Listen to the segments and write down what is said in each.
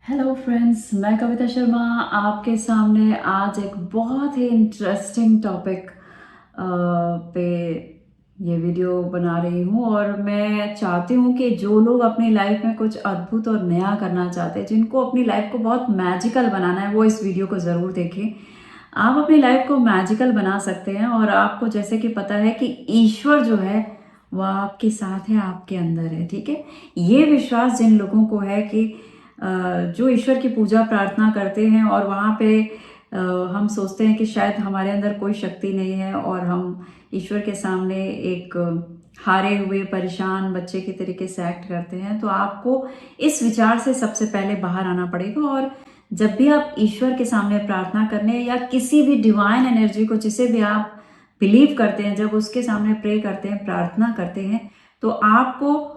Hello friends, मैं कविता शर्मा आपके सामने आज एक बहुत ही इंटरेस्टिंग टॉपिक पे ये वीडियो बना रही हूँ। और मैं चाहती हूँ कि जो लोग अपनी लाइफ में कुछ अद्भुत और नया करना चाहते हैं, जिनको अपनी लाइफ को बहुत मैजिकल बनाना है, वो इस वीडियो को ज़रूर देखें। आप अपनी लाइफ को मैजिकल बना सकते हैं। और आपको जैसे कि पता है कि ईश्वर जो है वह आपके साथ है, आपके अंदर है। ठीक है, ये विश्वास जिन लोगों को है कि जो ईश्वर की पूजा प्रार्थना करते हैं और वहाँ पे हम सोचते हैं कि शायद हमारे अंदर कोई शक्ति नहीं है और हम ईश्वर के सामने एक हारे हुए परेशान बच्चे की तरीके से एक्ट करते हैं, तो आपको इस विचार से सबसे पहले बाहर आना पड़ेगा। और जब भी आप ईश्वर के सामने प्रार्थना करने या किसी भी डिवाइन एनर्जी को, जिसे भी आप बिलीव करते हैं, जब उसके सामने प्रे करते हैं, प्रार्थना करते हैं, तो आपको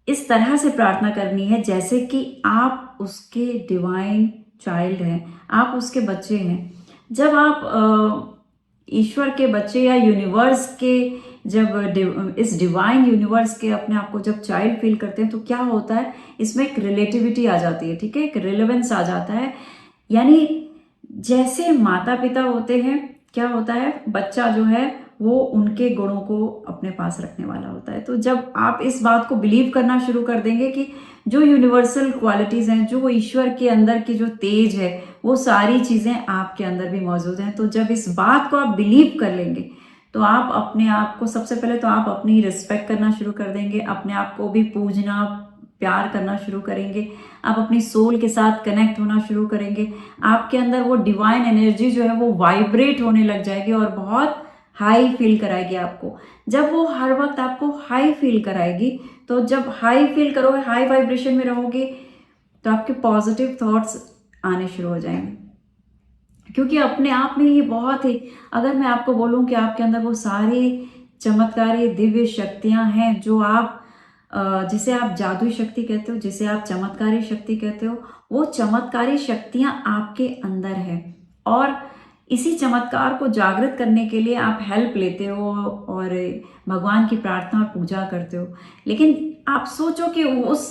इस तरह से प्रार्थना करनी है जैसे कि आप उसके डिवाइन चाइल्ड हैं, आप उसके बच्चे हैं। जब आप ईश्वर के बच्चे या यूनिवर्स के, जब इस डिवाइन यूनिवर्स के अपने आप को जब चाइल्ड फील करते हैं, तो क्या होता है, इसमें एक रिलेटिविटी आ जाती है। ठीक है, एक रिलेवेंस आ जाता है। यानी जैसे माता पिता होते हैं, क्या होता है, बच्चा जो है वो उनके गुणों को अपने पास रखने वाला होता है। तो जब आप इस बात को बिलीव करना शुरू कर देंगे कि जो यूनिवर्सल क्वालिटीज हैं, जो ईश्वर के अंदर की जो तेज है, वो सारी चीजें आपके अंदर भी मौजूद हैं, तो जब इस बात को आप बिलीव कर लेंगे, तो आप अपने आप को, सबसे पहले तो आप अपनी रिस्पेक्ट करना शुरू कर देंगे, अपने आप को भी पूजना प्यार करना शुरू करेंगे, आप अपनी सोल के साथ कनेक्ट होना शुरू करेंगे। आपके अंदर वो डिवाइन एनर्जी जो है वो वाइब्रेट होने लग जाएगी और बहुत हाई फील कराएगी आपको। जब वो हर वक्त आपको हाई फील कराएगी, तो जब हाई फील करोगे, हाई वाइब्रेशन में रहोगे, तो आपके पॉजिटिव थॉट्स आने शुरू हो जाएंगे। क्योंकि अपने आप में ये बहुत ही, अगर मैं आपको बोलूं कि आपके अंदर वो सारी चमत्कारी दिव्य शक्तियां हैं, जो आप जिसे आप जादुई शक्ति कहते हो, जिसे आप चमत्कारी शक्ति कहते हो, वो चमत्कारी शक्तियां आपके अंदर है। और इसी चमत्कार को जागृत करने के लिए आप हेल्प लेते हो और भगवान की प्रार्थना और पूजा करते हो। लेकिन आप सोचो कि उस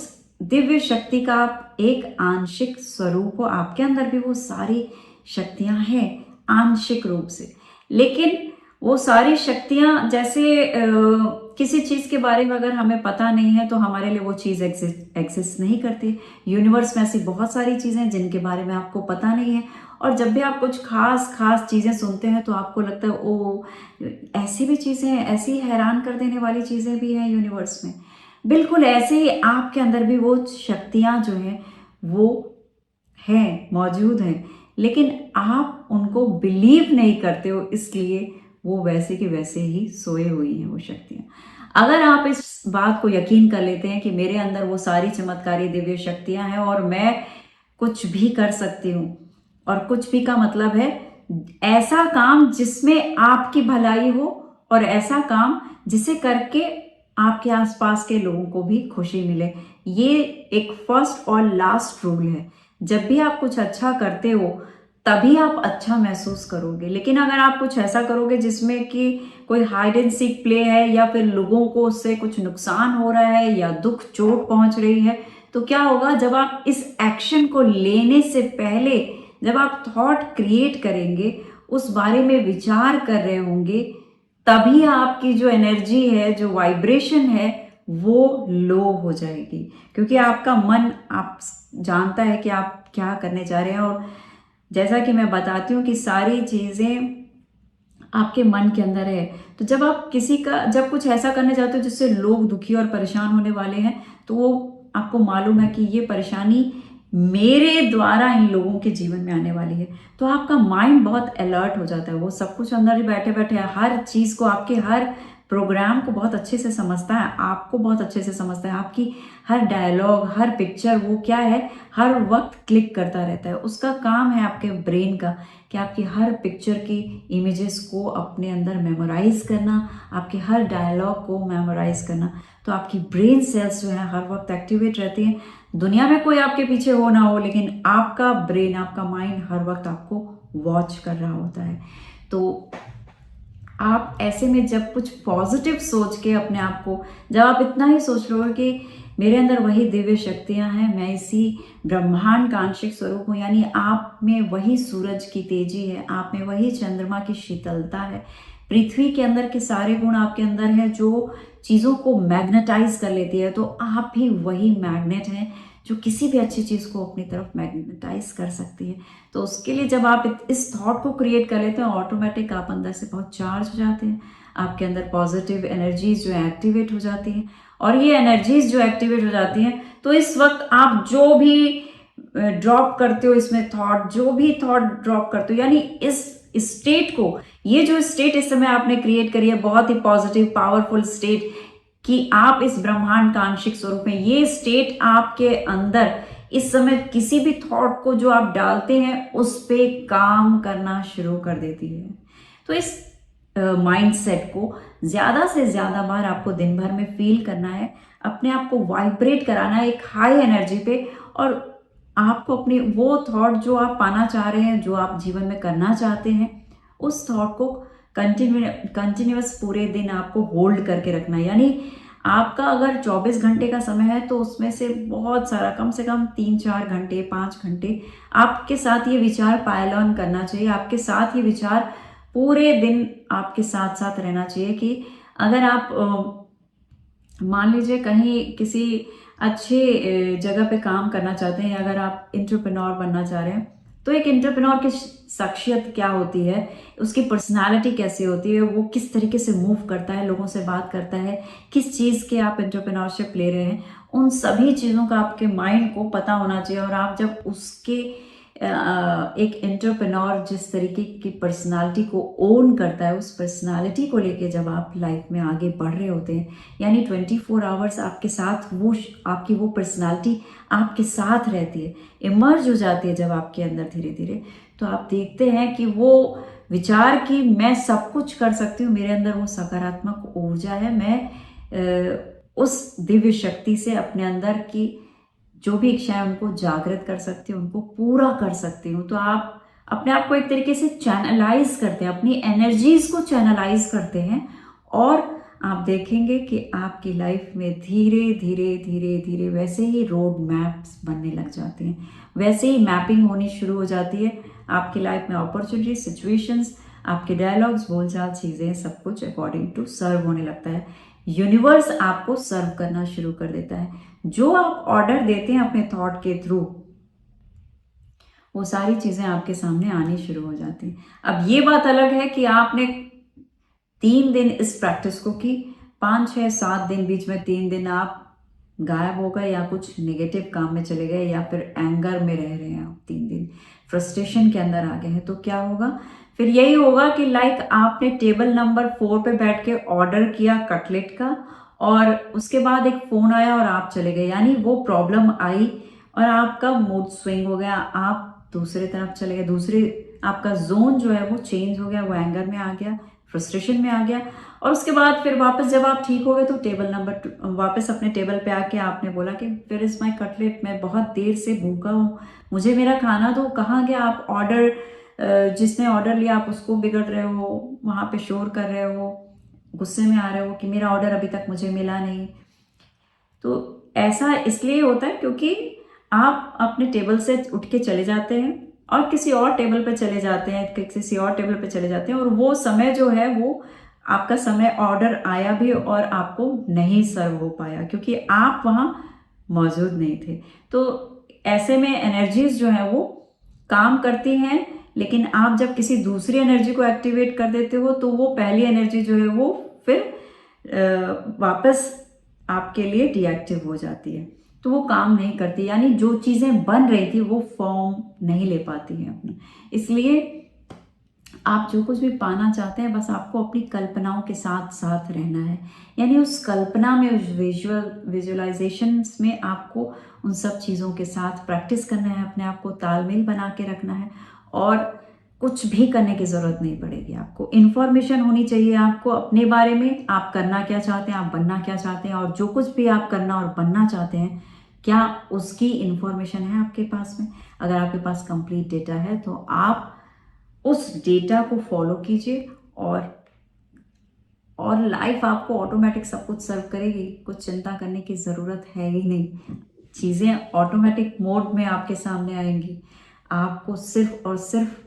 दिव्य शक्ति का आप एक आंशिक स्वरूप हो, आपके अंदर भी वो सारी शक्तियां हैं आंशिक रूप से। लेकिन वो सारी शक्तियां, जैसे किसी चीज के बारे में अगर हमें पता नहीं है, तो हमारे लिए वो चीज एग्जिस्ट नहीं करती। यूनिवर्स में ऐसी बहुत सारी चीजें जिनके बारे में आपको पता नहीं है, और जब भी आप कुछ खास खास चीजें सुनते हैं, तो आपको लगता है ओ, ऐसी भी चीजें हैं, ऐसी हैरान कर देने वाली चीजें भी हैं यूनिवर्स में। बिल्कुल ऐसे ही आपके अंदर भी वो शक्तियां जो हैं वो हैं, मौजूद हैं, लेकिन आप उनको बिलीव नहीं करते हो, इसलिए वो वैसे के वैसे ही सोए हुई हैं वो शक्तियां। अगर आप इस बात को यकीन कर लेते हैं कि मेरे अंदर वो सारी चमत्कारी दिव्य शक्तियां हैं और मैं कुछ भी कर सकती हूँ, और कुछ भी का मतलब है ऐसा काम जिसमें आपकी भलाई हो, और ऐसा काम जिसे करके आपके आसपास के लोगों को भी खुशी मिले। ये एक फर्स्ट और लास्ट रूल है। जब भी आप कुछ अच्छा करते हो, तभी आप अच्छा महसूस करोगे। लेकिन अगर आप कुछ ऐसा करोगे जिसमें कि कोई हाइड एंड सीक प्ले है, या फिर लोगों को उससे कुछ नुकसान हो रहा है या दुख चोट पहुंच रही है, तो क्या होगा, जब आप इस एक्शन को लेने से पहले, जब आप थॉट क्रिएट करेंगे, उस बारे में विचार कर रहे होंगे, तभी आपकी जो एनर्जी है, जो वाइब्रेशन है, वो लो हो जाएगी। क्योंकि आपका मन आप जानता है कि आप क्या करने जा रहे हैं। और जैसा कि मैं बताती हूँ कि सारी चीजें आपके मन के अंदर है। तो जब आप किसी का, जब कुछ ऐसा करने जाते हो जिससे लोग दुखी और परेशान होने वाले हैं, तो वो आपको मालूम है कि ये परेशानी मेरे द्वारा इन लोगों के जीवन में आने वाली है, तो आपका माइंड बहुत अलर्ट हो जाता है। वो सब कुछ अंदर ही बैठे बैठे हर चीज को, आपके हर प्रोग्राम को बहुत अच्छे से समझता है, आपको बहुत अच्छे से समझता है। आपकी हर डायलॉग, हर पिक्चर, वो क्या है, हर वक्त क्लिक करता रहता है। उसका काम है आपके ब्रेन का कि आपकी हर पिक्चर की इमेजेस को अपने अंदर मेमोराइज करना, आपके हर डायलॉग को मेमोराइज करना। तो आपकी ब्रेन सेल्स जो है हर वक्त एक्टिवेट रहती हैं। दुनिया में कोई आपके पीछे हो ना हो, लेकिन आपका ब्रेन, आपका माइंड हर वक्त आपको वॉच कर रहा होता है। तो आप ऐसे में जब कुछ पॉजिटिव सोच के अपने आप को, जब आप इतना ही सोच रहे हो कि मेरे अंदर वही दिव्य शक्तियां हैं, मैं इसी ब्रह्मांड का आंशिक स्वरूप हूँ। यानी आप में वही सूरज की तेजी है, आप में वही चंद्रमा की शीतलता है, पृथ्वी के अंदर के सारे गुण आपके अंदर हैं जो चीज़ों को मैग्नेटाइज कर लेती है। तो आप भी वही मैग्नेट हैं जो किसी भी अच्छी चीज़ को अपनी तरफ मैग्नेटाइज कर सकती है। तो उसके लिए जब आप इस थॉट को क्रिएट कर लेते हैं, ऑटोमेटिक आप अंदर से बहुत चार्ज हो जाते हैं, आपके अंदर पॉजिटिव एनर्जीज जो है एक्टिवेट हो जाती हैं। और ये एनर्जीज जो एक्टिवेट हो जाती हैं, तो इस वक्त आप जो भी ड्रॉप करते हो इसमें थॉट, जो भी थॉट ड्रॉप करते हो, यानी इस स्टेट को, ये जो स्टेट इस समय आपने क्रिएट करी है, बहुत ही पॉजिटिव पावरफुल स्टेट कि आप इस ब्रह्मांड का आंशिक स्वरूप है, ये स्टेट आपके अंदर इस समय किसी भी थॉट को जो आप डालते हैं उस पे काम करना शुरू कर देती है। तो इस माइंडसेट को ज्यादा से ज्यादा बार आपको दिन भर में फील करना है, अपने आप को वाइब्रेट कराना है एक हाई एनर्जी पे, और आपको अपनी वो थॉट जो आप पाना चाह रहे हैं, जो आप जीवन में करना चाहते हैं, उस थॉट को कंटिन्यूअस पूरे दिन आपको होल्ड करके रखना है। यानी आपका अगर 24 घंटे का समय है तो उसमें से बहुत सारा, कम से कम 3-4 घंटे, 5 घंटे आपके साथ ये विचार पायल ऑन करना चाहिए, आपके साथ ये विचार पूरे दिन आपके साथ साथ रहना चाहिए। कि अगर आप मान लीजिए कहीं किसी अच्छे जगह पे काम करना चाहते हैं, या अगर आप एंटरप्रेन्योर बनना चाह रहे हैं, तो एक एंटरप्रेन्योर की शख्सियत क्या होती है, उसकी पर्सनालिटी कैसी होती है, वो किस तरीके से मूव करता है, लोगों से बात करता है, किस चीज़ के आप एंटरप्रेन्योरशिप ले रहे हैं, उन सभी चीज़ों का आपके माइंड को पता होना चाहिए। और आप जब उसके एक एंटरप्रेन्योर जिस तरीके की पर्सनालिटी को ओन करता है, उस पर्सनालिटी को लेके जब आप लाइफ में आगे बढ़ रहे होते हैं, यानी 24 आवर्स आपके साथ वो आपकी वो पर्सनालिटी आपके साथ रहती है, इमर्ज हो जाती है जब आपके अंदर धीरे धीरे, तो आप देखते हैं कि वो विचार कि मैं सब कुछ कर सकती हूँ, मेरे अंदर वो सकारात्मक ऊर्जा है, मैं उस दिव्य शक्ति से अपने अंदर की जो भी इच्छाएं उनको जागृत कर सकती हूँ, उनको पूरा कर सकती हूँ। तो आप अपने आप को एक तरीके से चैनलाइज करते हैं, अपनी एनर्जीज को चैनलाइज करते हैं, और आप देखेंगे कि आपकी लाइफ में धीरे धीरे धीरे धीरे वैसे ही रोड मैप्स बनने लग जाते हैं, वैसे ही मैपिंग होनी शुरू हो जाती है आपकी लाइफ में। अपॉर्चुनिटी, सिचुएशंस, आपके डायलॉग्स, बोलचाल, चीज़ें, सब कुछ अकॉर्डिंग टू सर्व होने लगता है। यूनिवर्स आपको सर्व करना शुरू कर देता है। जो आप ऑर्डर देते हैं अपने थॉट के थ्रू, वो सारी चीजें आपके सामने आनी शुरू हो जाती हैं। अब ये बात अलग है कि आपने 3 दिन इस प्रैक्टिस को की, 5, 6, 7 दिन, बीच में 3 दिन आप गायब हो गए, या कुछ नेगेटिव काम में चले गए, या फिर एंगर में रह रहे हैं आप, 3 दिन फ्रस्ट्रेशन के अंदर आ गए हैं, तो क्या होगा? फिर यही होगा कि लाइक आपने टेबल नंबर 4 पे बैठ के ऑर्डर किया कटलेट का, और उसके बाद एक फोन आया और आप चले गए, यानी वो प्रॉब्लम आई और आपका मूड स्विंग हो गया, आप दूसरे तरफ चले गए, दूसरे आपका जोन जो है वो चेंज हो गया, वो एंगर में आ गया, फ्रस्ट्रेशन में आ गया। और उसके बाद फिर वापस जब आप ठीक हो गए तो टेबल नंबर वापस अपने टेबल पे आके आपने बोला कि फिर इज माई कटलेट, मैं बहुत देर से भूखा हूँ, मुझे मेरा खाना दो, कहाँ गया? आप ऑर्डर, जिसने ऑर्डर लिया आप उसको बिगड़ रहे हो, वहां पे शोर कर रहे हो, गुस्से में आ रहे हो कि मेरा ऑर्डर अभी तक मुझे मिला नहीं। तो ऐसा इसलिए होता है क्योंकि आप अपने टेबल से उठ के चले जाते हैं और किसी और टेबल पे चले जाते हैं, किसी और टेबल पे चले जाते हैं, और वो समय जो है वो आपका समय, ऑर्डर आया भी और आपको नहीं सर्व हो पाया क्योंकि आप वहां मौजूद नहीं थे। तो ऐसे में एनर्जीज जो है वो काम करती हैं, लेकिन आप जब किसी दूसरी एनर्जी को एक्टिवेट कर देते हो तो वो पहली एनर्जी जो है वो फिर वापस आपके लिए डीएक्टिव हो जाती है, तो वो काम नहीं करती, यानी जो चीजें बन रही थी वो फॉर्म नहीं ले पाती है अपना। इसलिए आप जो कुछ भी पाना चाहते हैं, बस आपको अपनी कल्पनाओं के साथ साथ रहना है, यानी उस कल्पना में, उस विजुअलाइजेशंस में आपको उन सब चीज़ों के साथ प्रैक्टिस करना है, अपने आप को तालमेल बना के रखना है, और कुछ भी करने की ज़रूरत नहीं पड़ेगी। आपको इन्फॉर्मेशन होनी चाहिए आपको अपने बारे में, आप करना क्या चाहते हैं, आप बनना क्या चाहते हैं, और जो कुछ भी आप करना और बनना चाहते हैं, क्या उसकी इन्फॉर्मेशन है आपके पास में? अगर आपके पास कंप्लीट डेटा है तो आप उस डेटा को फॉलो कीजिए और और लाइफ आपको ऑटोमेटिक सब कुछ सर्व करेगी, कुछ चिंता करने की ज़रूरत है ही नहीं। चीज़ें ऑटोमेटिक मोड में आपके सामने आएंगी। आपको सिर्फ और सिर्फ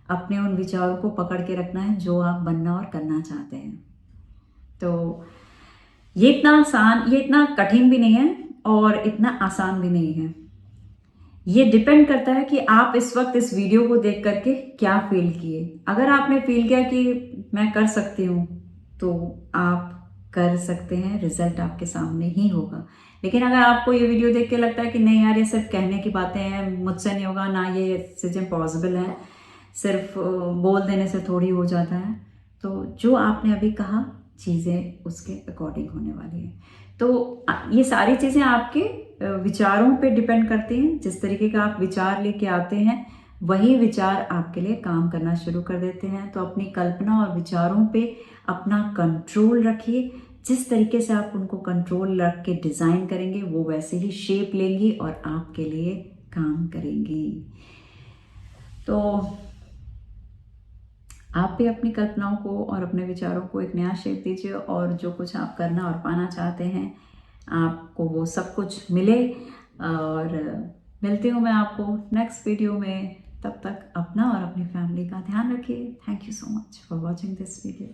अपने उन विचारों को पकड़ के रखना है जो आप बनना और करना चाहते हैं। तो ये इतना कठिन भी नहीं है और इतना आसान भी नहीं है। ये डिपेंड करता है कि आप इस वक्त इस वीडियो को देख करके क्या फील किए। अगर आपने फील किया कि मैं कर सकती हूँ, तो आप कर सकते हैं, रिजल्ट आपके सामने ही होगा। लेकिन अगर आपको ये वीडियो देख के लगता है कि नहीं यार, ये सिर्फ कहने की बातें हैं, मुझसे नहीं होगा, ना ये चीज़ें पॉसिबल हैं, सिर्फ बोल देने से थोड़ी हो जाता है, तो जो आपने अभी कहा, चीज़ें उसके अकॉर्डिंग होने वाली है। तो ये सारी चीज़ें आपके विचारों पे डिपेंड करती हैं। जिस तरीके का आप विचार लेके आते हैं, वही विचार आपके लिए काम करना शुरू कर देते हैं। तो अपनी कल्पना और विचारों पे अपना कंट्रोल रखिए। जिस तरीके से आप उनको कंट्रोल रख के डिज़ाइन करेंगे, वो वैसे ही शेप लेंगी और आपके लिए काम करेंगी। तो आप भी अपनी कल्पनाओं को और अपने विचारों को एक नया शेप दीजिए, और जो कुछ आप करना और पाना चाहते हैं, आपको वो सब कुछ मिले। और मिलती हूँ मैं आपको नेक्स्ट वीडियो में। तब तक अपना और अपनी फैमिली का ध्यान रखिए। Thank you so much for watching this video.